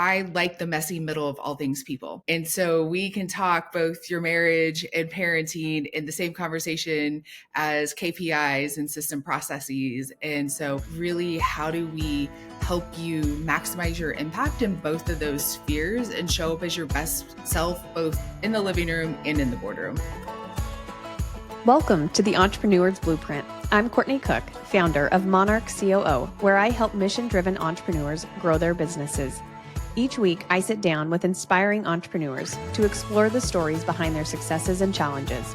I like the messy middle of all things people. And so we can talk both your marriage and parenting in the same conversation as KPIs and system processes. And so, really, how do we help you maximize your impact in both of those spheres and show up as your best self, both in the living room and in the boardroom? Welcome to the Entrepreneur's Blueprint. I'm Courtney Cook, founder of Monarch COO, where I help mission-driven entrepreneurs grow their businesses. Each week, I sit down with inspiring entrepreneurs to explore the stories behind their successes and challenges.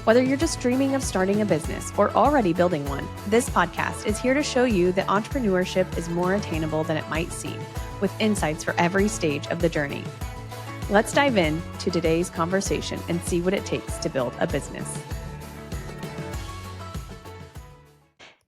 Whether you're just dreaming of starting a business or already building one, this podcast is here to show you that entrepreneurship is more attainable than it might seem, with insights for every stage of the journey. Let's dive in to today's conversation and see what it takes to build a business.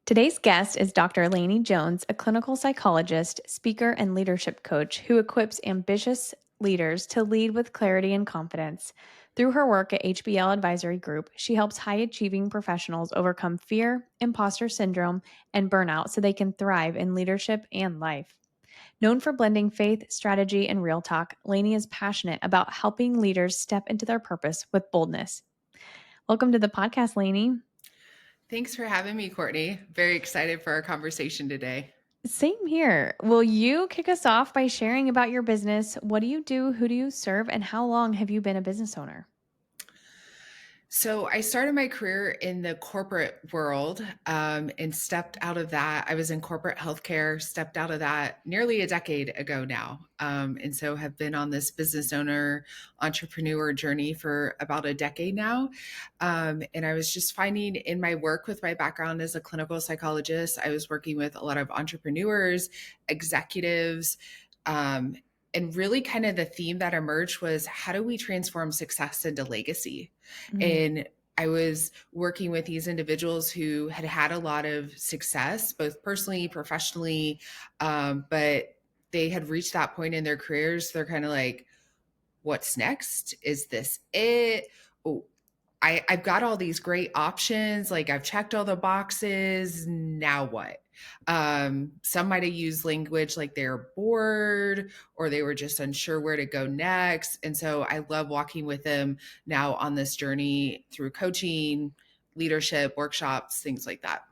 Today's guest is Dr. Lani Jones, a clinical psychologist, speaker, and leadership coach who equips ambitious leaders to lead with clarity and confidence. Through her work at HBL Advisory Group, she helps high-achieving professionals overcome fear, imposter syndrome, and burnout so they can thrive in leadership and life. Known for blending faith, strategy, and real talk, Lani is passionate about helping leaders step into their purpose with boldness. Welcome to the podcast, Lani. Thanks for having me, Courtney. Very excited for our conversation today. Same here. Will you kick us off by sharing about your business? What do you do? Who do you serve? And how long have you been a business owner? So I started my career in the corporate world and stepped out of that. I was in corporate healthcare, stepped out of that nearly a decade ago now. And so have been on this business owner, entrepreneur journey for about a decade now. And I was just finding in my work with my background as a clinical psychologist, I was working with a lot of entrepreneurs, executives, and really kind of the theme that emerged was how do we transform success into legacy? And I was working with these individuals who had had a lot of success, both personally, professionally, but they had reached that point in their careers. They're kind of like, what's next? Is this it? Oh, I've got all these great options. Like I've checked all the boxes. Now what? Some might have used language like they're bored or they were just unsure where to go next. And so I love walking with them now on this journey through coaching, leadership, workshops, things like that.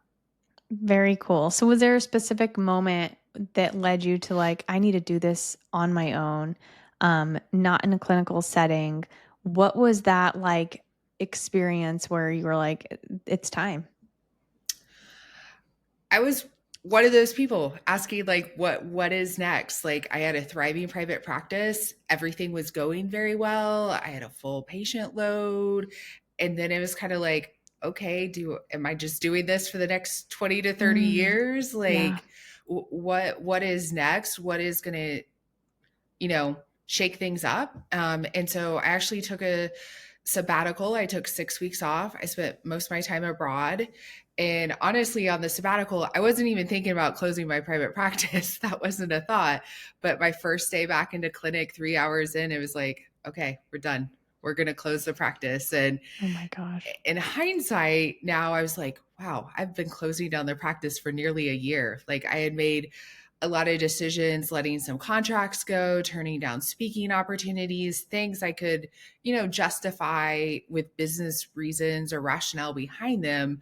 Very cool. So was there a specific moment that led you to like, I need to do this on my own, not in a clinical setting? What was that like experience where you were like, it's time? I was one of those people asking like what is next. Like I had a thriving private practice, everything was going very well, I had a full patient load, and then it was kind of like, okay, am I just doing this for the next 20 to 30 years? Like Yeah. what is next? What is going to shake things up? And so I actually took a sabbatical. I took 6 weeks off. I spent most of my time abroad. And honestly, on the sabbatical, I wasn't even thinking about closing my private practice. That wasn't a thought. But my first day back into clinic, 3 hours in, it was like, okay, we're done. We're going to close the practice. And oh my gosh, in hindsight, now I was like, wow, I've been closing down the practice for nearly a year. Like I had made a lot of decisions, letting some contracts go, turning down speaking opportunities, things I could, justify with business reasons or rationale behind them.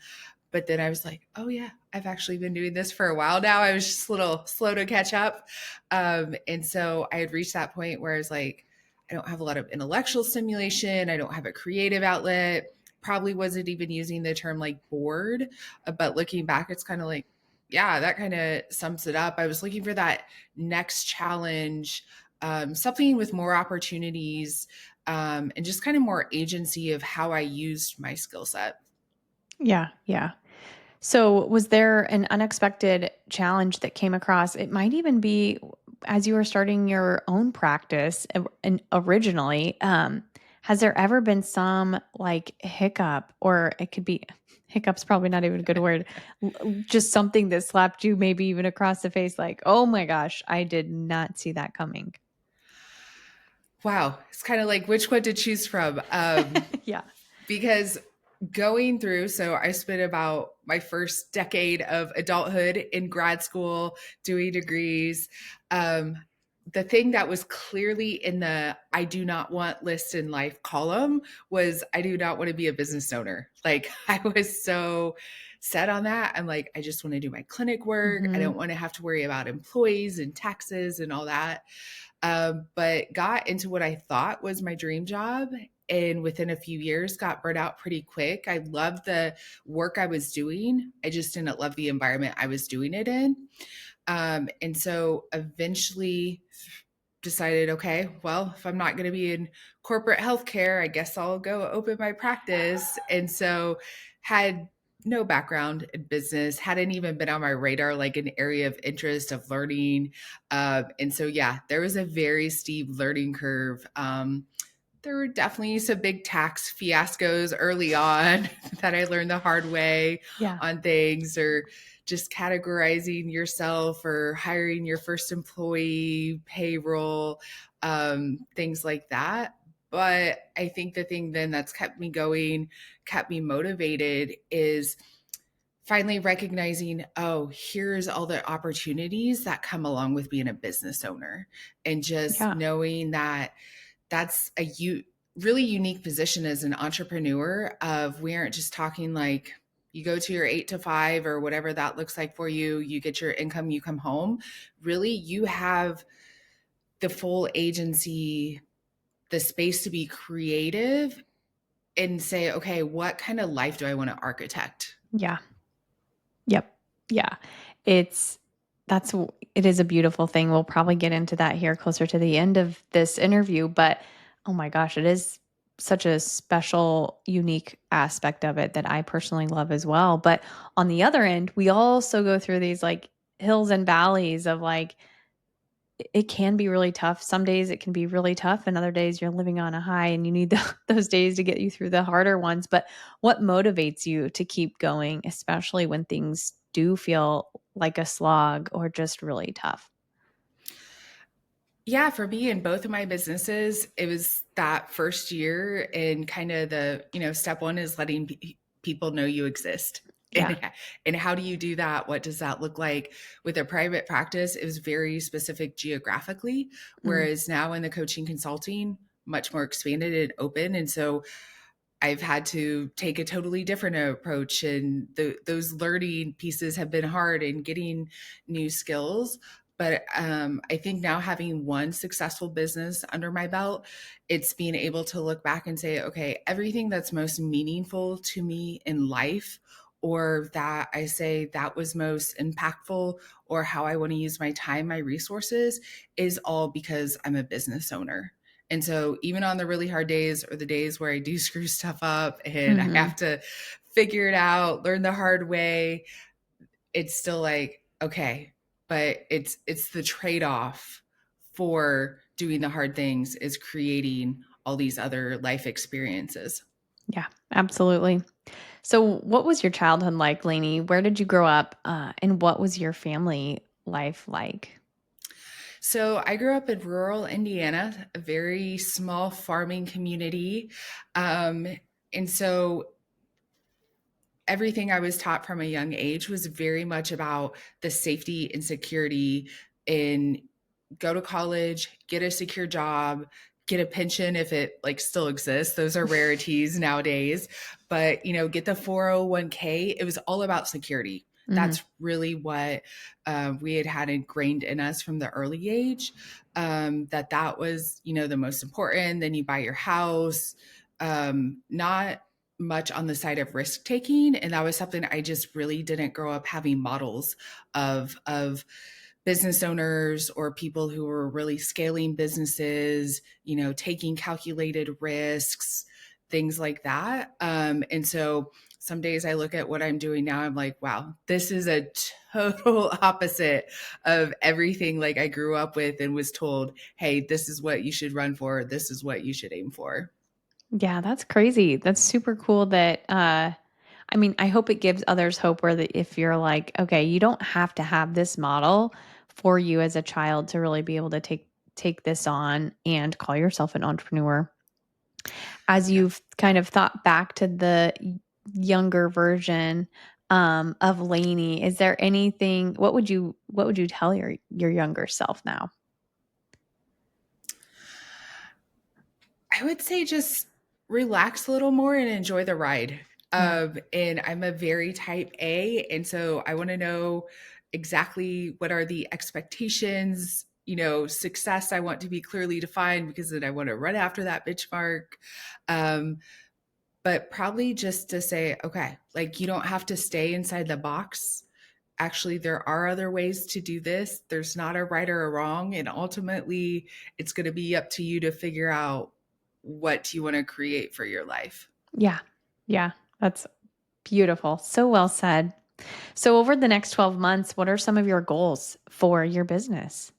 But then I was like, oh yeah, I've actually been doing this for a while now. I was just a little slow to catch up. And so I had reached that point where I was like, I don't have a lot of intellectual stimulation. I don't have a creative outlet. Probably wasn't even using the term like bored, but looking back, it's kind of like, yeah, that kind of sums it up. I was looking for that next challenge, something with more opportunities, and just kind of more agency of how I used my skill set. Yeah. So was there an unexpected challenge that came across? It might even be as you were starting your own practice originally. Has there ever been some like hiccup, or it could be hiccup's probably not even a good word, just something that slapped you maybe even across the face like, oh my gosh, I did not see that coming? Wow. It's kind of like which one to choose from. Yeah. Because going through, so I spent about my first decade of adulthood in grad school doing degrees. the thing that was clearly in the I do not want list in life column was I do not want to be a business owner. Like I was so set on that. I'm like, I just want to do my clinic work. I Mm-hmm. don't want to have to worry about employees and taxes and all that. But got into what I thought was my dream job. And within a few years, got burnt out pretty quick. I loved the work I was doing. I just didn't love the environment I was doing it in. And so eventually decided, okay, well, if I'm not going to be in corporate healthcare, I guess I'll go open my practice. And so had no background in business, hadn't even been on my radar, like an area of interest of learning. And so, yeah, there was a very steep learning curve. There were definitely some big tax fiascos early on that I learned the hard way Yeah. on things, or just categorizing yourself or hiring your first employee, payroll, things like that. But I think the thing then that's kept me going, kept me motivated is finally recognizing, oh, here's all the opportunities that come along with being a business owner, and just Yeah. knowing that that's a really unique position as an entrepreneur. Of we aren't just talking like you go to your 8 to 5 or whatever that looks like for you, you get your income, you come home. Really, you have the full agency, the space to be creative and say, okay, what kind of life do I want to architect? Yeah. Yep. Yeah. It's it is a beautiful thing. We'll probably get into that here closer to the end of this interview, but oh my gosh, it is such a special, unique aspect of it that I personally love as well. But on the other end, we also go through these like hills and valleys of like it can be really tough. Some days it can be really tough, and other days you're living on a high and you need those days to get you through the harder ones. But what motivates you to keep going, especially when things do feel like a slog or just really tough? Yeah, for me in both of my businesses, it was that first year, and kind of the, step one is letting people know you exist. Yeah. And how do you do that? What does that look like? With a private practice, it was very specific geographically, Mm, whereas now in the coaching consulting, much more expanded and open. And so I've had to take a totally different approach, and those learning pieces have been hard in getting new skills. But I think now, having one successful business under my belt, it's being able to look back and say, okay, everything that's most meaningful to me in life, or that I say that was most impactful, or how I want to use my time, my resources, is all because I'm a business owner. And so, even on the really hard days, or the days where I do screw stuff up and I mhm. have to figure it out, learn the hard way, it's still like, okay, but it's the trade-off for doing the hard things is creating all these other life experiences. Yeah, absolutely. So, what was your childhood like, Lainey? Where did you grow up? And what was your family life like? So I grew up in rural Indiana, a very small farming community. Um, and so everything I was taught from a young age was very much about the safety and security in go to college, get a secure job, get a pension if it like still exists. Those are rarities nowadays. But, get the 401k. It was all about security. Mhm. That's really what we had ingrained in us from the early age. That was, the most important. Then you buy your house. Not much on the side of risk taking, and that was something I just really didn't grow up having models of business owners or people who were really scaling businesses, taking calculated risks, things like that. And so some days I look at what I'm doing now, I'm like, wow, this is a total opposite of everything like I grew up with and was told, hey, this is what you should run for, this is what you should aim for. Yeah, that's crazy. That's super cool that I mean, I hope it gives others hope where that if you're like, okay, you don't have to have this model for you as a child to really be able to take this on and call yourself an entrepreneur. As Yeah. you've kind of thought back to the younger version of Lainey, is there anything what would you tell your younger self now? I would say just relax a little more and enjoy the ride. Yeah. And I'm a very type A. And so I want to know exactly what are the expectations, success I want to be clearly defined because then I want to run after that benchmark. Um, but probably just to say, okay, like you don't have to stay inside the box. Actually, there are other ways to do this. There's not a right or a wrong. And ultimately, it's going to be up to you to figure out what you want to create for your life. Yeah. Yeah. That's beautiful. So well said. So, over the next 12 months, what are some of your goals for your business?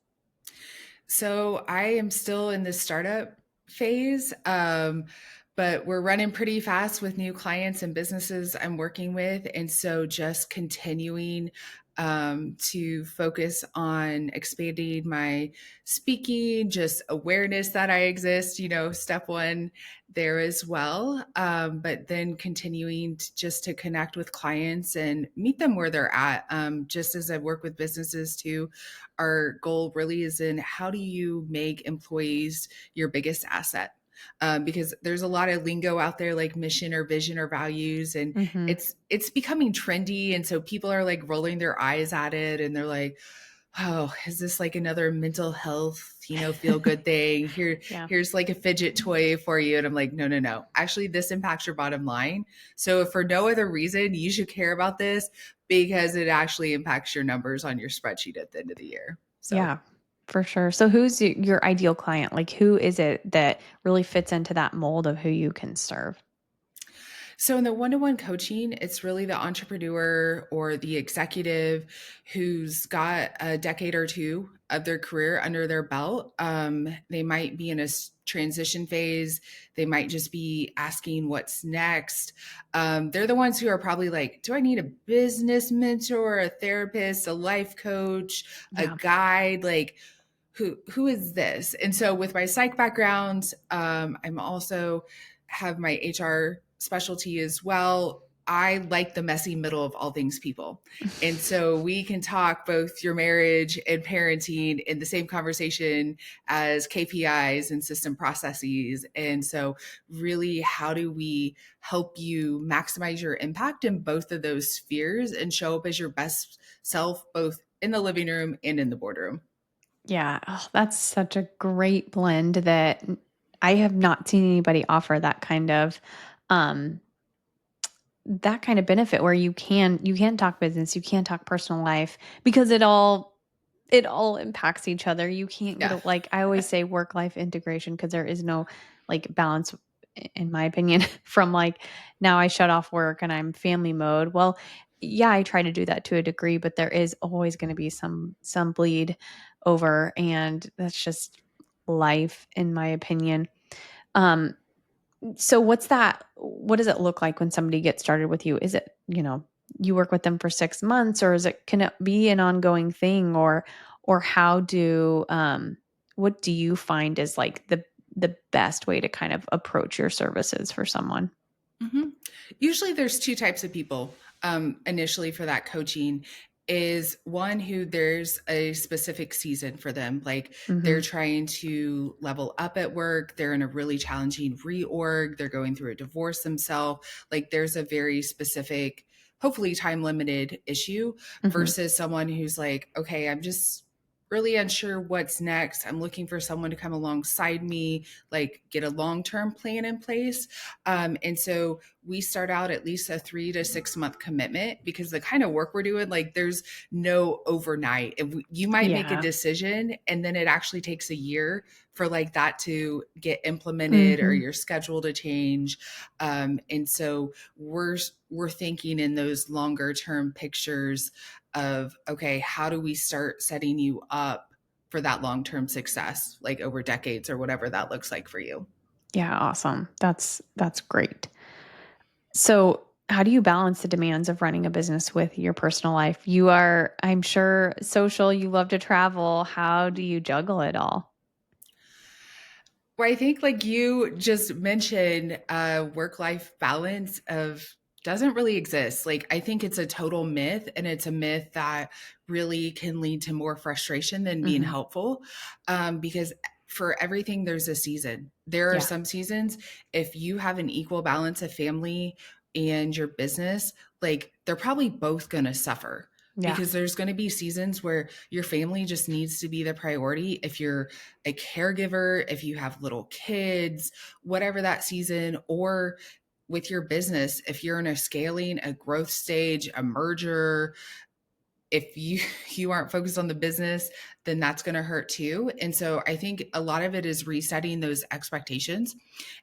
So I am still in the startup phase, but we're running pretty fast with new clients and businesses I'm working with. And so just continuing to focus on expanding my speaking, just awareness that I exist, step one there as well. But then continuing just to connect with clients and meet them where they're at. Just as I work with businesses too, our goal really is in how do you make employees your biggest asset? Because there's a lot of lingo out there like mission or vision or values, and Hmm. it's becoming trendy, and so people are like rolling their eyes at it, and they're like, oh, is this like another mental health, feel good thing? Yeah. Here's like a fidget toy for you. And I'm like, no, no, no. Actually, this impacts your bottom line. So if for no other reason, you should care about this because it actually impacts your numbers on your spreadsheet at the end of the year. So Yeah, for sure. So, who's your ideal client? Like, who is it that really fits into that mold of who you can serve? So, in the one to one coaching, it's really the entrepreneur or the executive who's got a decade or two of their career under their belt. They might be in a transition phase, they might just be asking what's next. They're the ones who are probably like, do I need a business mentor, a therapist, a life coach, a Yeah. guide? Like, who is this? And so with my psych background, I'm also have my HR specialty as well. I like the messy middle of all things people. And so we can talk both your marriage and parenting in the same conversation as KPIs and system processes. And so really, how do we help you maximize your impact in both of those spheres and show up as your best self, both in the living room and in the boardroom? Yeah. Oh, that's such a great blend that I have not seen anybody offer um that kind of benefit where you can talk business, you can talk personal life because it all impacts each other. You can't get Yeah. a, like I always say work life integration because there is no like balance in my opinion from like now I shut off work and I'm family mode. Well, yeah, I try to do that to a degree, but there is always going to be some bleed over and that's just life in my opinion. Um so what does it look like when somebody gets started with you? Is it, you work with them for 6 months or can it be an ongoing thing or what do you find is like the best way to kind of approach your services for someone? Mhm. Usually there's two types of people initially for that coaching is one who there's a specific season for them. Like they're Mhm. trying to level up at work. They're in a really challenging reorg. They're going through a divorce themselves. Like there's a very specific, hopefully time limited issue Mhm. versus someone who's like, okay, I'm just really unsure what's next. I'm looking for someone to come alongside me, like get a long term plan in place. And so we start out at least a 3 to 6 month commitment because the kind of work we're doing, like there's no overnight. You might make a Yeah. decision and then it actually takes a year for like that to get implemented or Mhm. your schedule to change. And so we're thinking in those longer term pictures of okay, how do we start setting you up for that long term success, like over decades or whatever that looks like for you. Yeah, awesome. That's great. So, how do you balance the demands of running a business with your personal life? You are, I'm sure, social, you love to travel. How do you juggle it all? Well, I think like you just mentioned, work-life balance of doesn't really exist. Like I think it's a total myth and it's a myth that really can lead to more frustration than being Mhm. helpful. Because for everything, there's a season. There are Yeah. some seasons, if you have an equal balance of family and your business, like they're probably both going to suffer Yeah. because there's going to be seasons where your family just needs to be the priority. If you're a caregiver, if you have little kids, whatever that season, or with your business, if you're in a scaling, a growth stage, a merger, if you aren't focused on the business, then that's going to hurt too. And so I think a lot of it is resetting those expectations.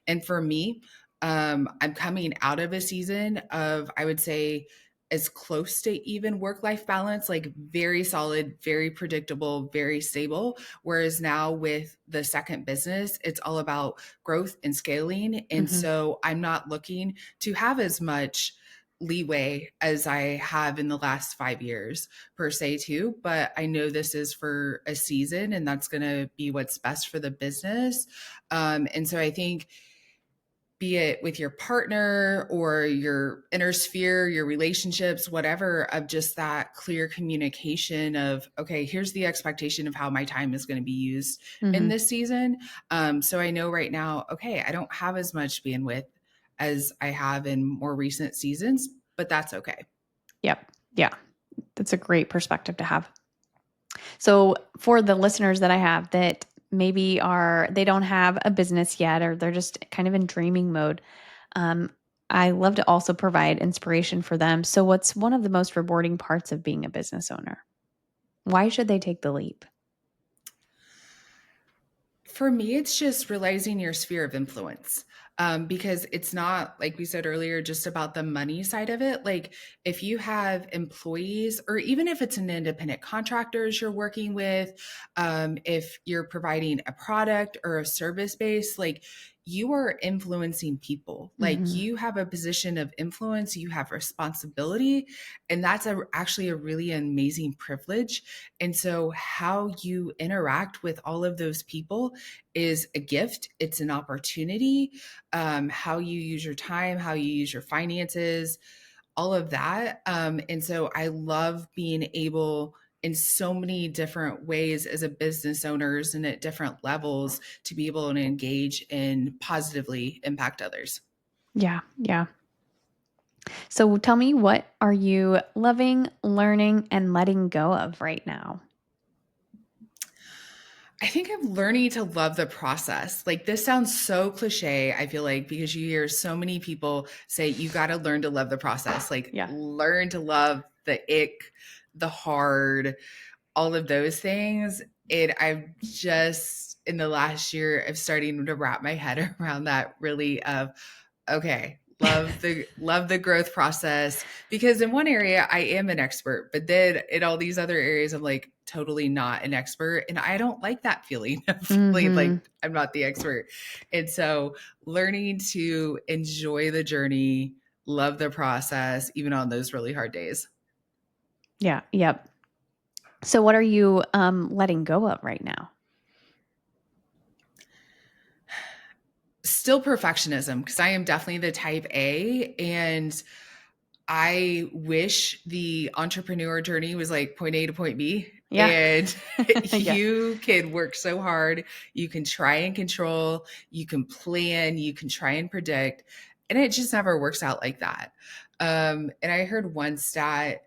And for me, I'm coming out of a season of, I would say, as close to even work life balance, like very solid, very predictable, very stable. Whereas now with the second business, it's all about growth and scaling. And Mm-hmm. so I'm not looking to have as much leeway as I have in the last 5 years per se too, but I know this is for a season and that's going to be what's best for the business. And so I think, be it with your partner or your inner sphere, your relationships, whatever, of just that clear communication of, okay, here's the expectation of how my time is going to be used in Mm-hmm. this season. So I know right now, okay, I don't have as much bandwidth as I have in more recent seasons, but that's okay. Yep. Yeah. That's a great perspective to have. So for the listeners that I have that maybe they don't have a business yet, or they're just kind of in dreaming mode, um, I love to also provide inspiration for them. So what's one of the most rewarding parts of being a business owner? Why should they take the leap? For me, it's just realizing your sphere of influence. Because it's not, like we said earlier, just about the money side of it. Like if you have employees, or even if it's an independent contractors you're working with, if you're providing a product or a service base, like you are influencing people. Like Mm-hmm. you have a position of influence, you have responsibility, and that's actually a really amazing privilege. And so, how you interact with all of those people is a gift, it's an opportunity. How you use your time, how you use your finances, all of that. And so, I love being able in so many different ways as a business owners and at different levels to be able to engage and positively impact others. Yeah. Yeah. So tell me, what are you loving, learning, and letting go of right now? I think I'm learning to love the process. Like this sounds so cliche, I feel like, because you hear so many people say you got to learn to love the process, like Yeah. learn to love the ick, the hard, all of those things. And I've just in the last year of starting to wrap my head around that really of, okay, love the growth process, because in one area I am an expert, but then in all these other areas I'm like totally not an expert, and I don't like that feeling of feeling Mm-hmm. like I'm not the expert. And so learning to enjoy the journey, love the process even on those really hard days. Yeah. Yep. So what are you letting go of right now? Still perfectionism, because I am definitely the type A, and I wish the entrepreneur journey was like point A to point B. Yeah. And Yeah. you can work so hard. You can try and control, you can plan, you can try and predict, and it just never works out like that. And I heard one stat,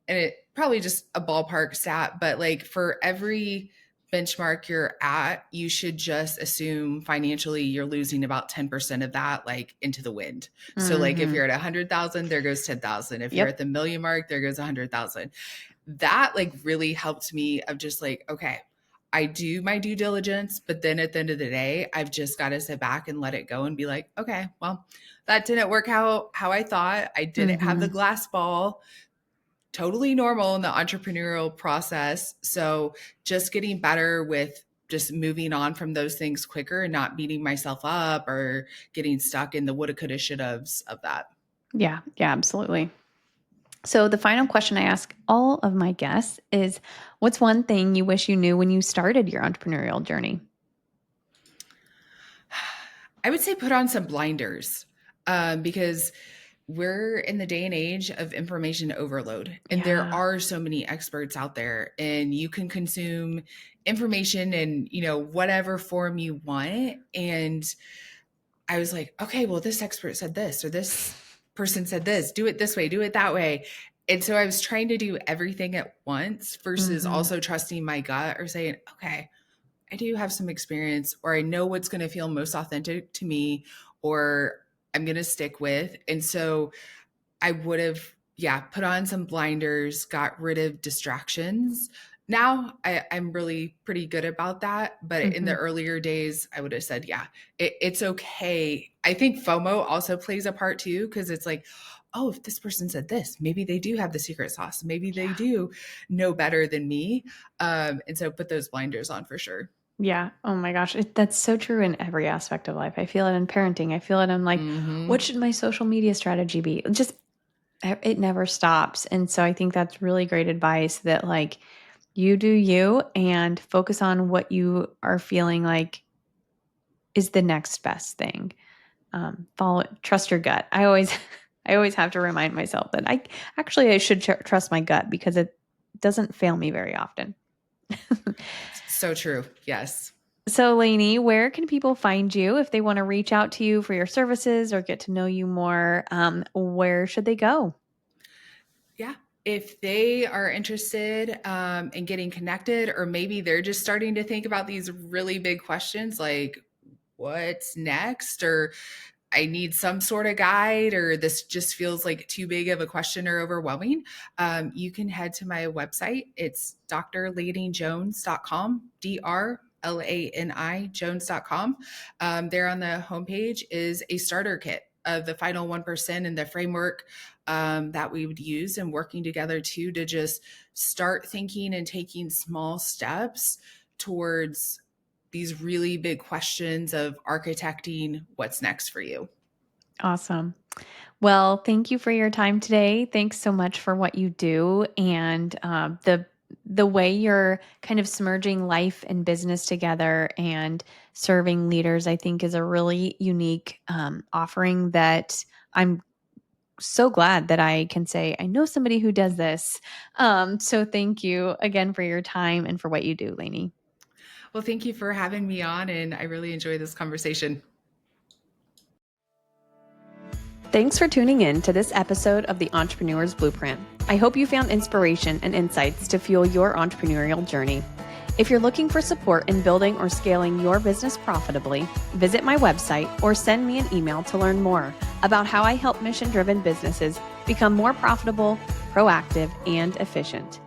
and it probably just a ballpark stat, but like for every benchmark you're at, you should just assume financially you're losing about 10% of that like into the wind. So like if Mm-hmm. you're at 100,000, there goes 10,000. If you're at Yep. the million mark, there goes 100,000. That like really helped me of just like, okay, I do my due diligence, but then at the end of the day, I've just got to sit back and let it go and be like, okay, well, that didn't work how I thought. I didn't have the Mm-hmm. glass ball, totally normal in the entrepreneurial process. So just getting better with just moving on from those things quicker and not beating myself up or getting stuck in the woulda, coulda, should haves of that. Yeah. Yeah. Absolutely. So the final question I ask all of my guests is, what's one thing you wish you knew when you started your entrepreneurial journey? I would say put on some blinders, because we're in the day and age of information overload, and there Yeah. are so many experts out there, and you can consume information in, whatever form you want. And I was like, okay, well, this expert said this, or this person said this, do it this way, do it that way. And so I was trying to do everything at once versus Mm-hmm. also trusting my gut or saying, okay, I do have some experience, or I know what's going to feel most authentic to me, or I'm going to stick with. And so I would have, yeah, put on some blinders, got rid of distractions. Now I'm really pretty good about that. But in the Mm-hmm. earlier days, I would have said, yeah, it's okay. I think FOMO also plays a part too, because it's like, oh, if this person said this, maybe they do have the secret sauce. Maybe they Yeah. do know better than me. And so put those blinders on for sure. Yeah. Oh my gosh. That's so true in every aspect of life. I feel it in parenting. I feel it in like, what Hmm. should my social media strategy be? Just, it never stops. And so I think that's really great advice that like you do you and focus on what you are feeling like is the next best thing. Follow it, trust your gut. I always, I always have to remind myself that I should trust my gut because it doesn't fail me very often. So true. Yes. So, Lainey, where can people find you if they want to reach out to you for your services or get to know you more? Where should they go? Yeah. If they are interested in getting connected, or maybe they're just starting to think about these really big questions like, what's next? Or I need some sort of guide, or this just feels like too big of a question or overwhelming, you can head to my website. It's drlanijones.com, DRLANI Jones.com. There on the homepage is a starter kit of the final 1% and the framework that we would use, and working together to just start thinking and taking small steps towards these really big questions of architecting what's next for you. Awesome. Well, thank you for your time today. Thanks so much for what you do and the way you're kind of smurging life and business together and serving leaders. I think is a really unique offering that I'm so glad that I can say I know somebody who does this. So thank you again for your time and for what you do, Lainey. Well, thank you for having me on, and I really enjoyed this conversation. Thanks for tuning in to this episode of the Entrepreneur's Blueprint. I hope you found inspiration and insights to fuel your entrepreneurial journey. If you're looking for support in building or scaling your business profitably, visit my website or send me an email to learn more about how I help mission-driven businesses become more profitable, proactive, and efficient.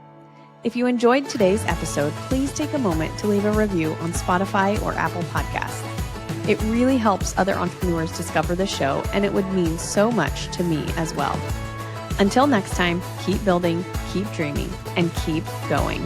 If you enjoyed today's episode, please take a moment to leave a review on Spotify or Apple Podcasts. It really helps other entrepreneurs discover the show, and it would mean so much to me as well. Until next time, keep building, keep dreaming, and keep going.